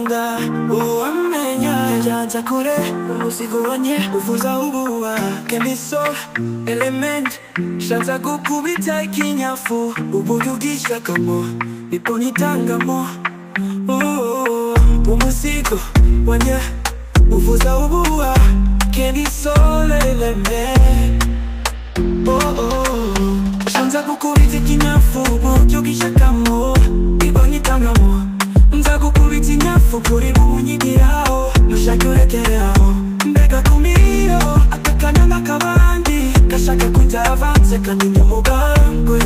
Nanga uwamenya Jaja kure usiguranye uvuza ubuwa Kemiso element Shanza gukubita ikinyafu Ubudugisha kamo Nipo nitangamo Umusigo wanye uvuza ubuwa Kemiso element Shanza gukubita ikinyafu Ubudugisha kamo Nipo nitangamo Nzagukubita inyafu kuri bunyigiraho Nushaka urekereho Mbega kumiro Akakanyanga kabandi Gashaka kunja avanse kandi nyamugambwe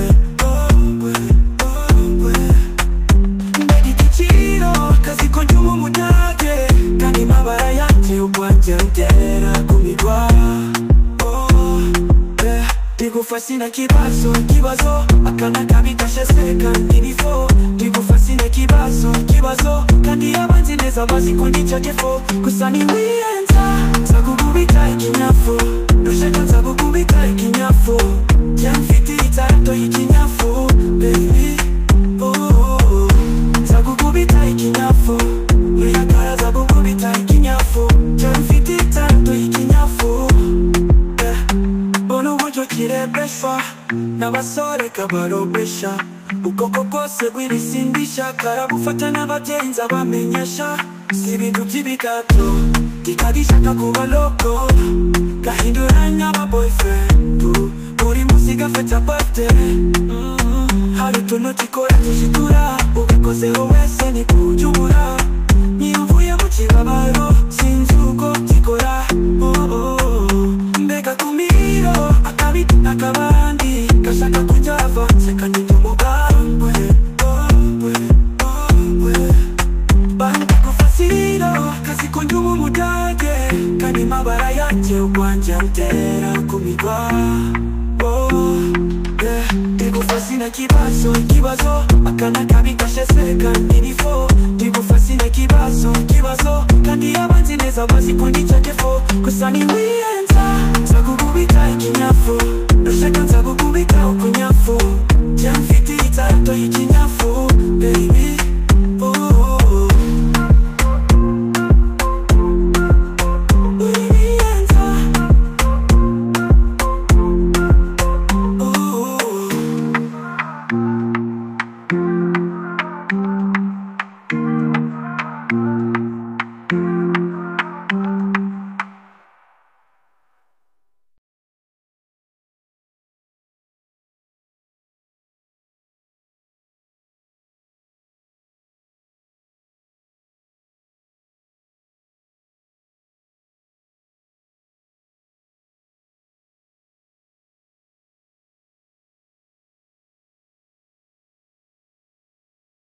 Mbega igiciro Kaziko njuma umudage Kandi mabara yanje ubwanje rutera kumirwa Ndigufa na kibazo Akana kabikashe kandi nifo Ndigufa na kibazo Kandi abanzi neza bazi ko ndica defo Gusa ni wiyenza Nzagukubita ikinyafu Nushaka nzagukubita ikinyafu Yamfiti itarato y'ikinyafu Baby Nzagukubita ikinyafu Nuyakara nzagukubita ikinyafu Yamfiti itarato y'ikinyafu Bono uburyo kirebesha N'abasore kabarobesha Ukoko kose rw'irisindisha Karagufata n'abagenzi abamenyesha Si ibintu by'ibigato Kikagishaka kuba loko Gahinduranya aba boyfriend Buri musi gafata birthday Hari utuntu tikora tujitura Ubikozeho wese ni kujubura Niyo mvuye mu kibabaro Sinzi uko tikora Mbega kumiro Akabiti n'akabandi Gashaka kunja avanse kandi nyamugambwe Bandi kufasiro Kaziko njuma umudage Kandi mabara yanje ubwanje rutera kumirwa Ndigufa na kibazo Akana kabikashe kandi nifo Ndigufa na kibazo Kandi abanzi neza bazi ko ndica defo Gusa ni wiyenza Nzagukubita ikinyafu Nushaka nzagukubita ukunyafu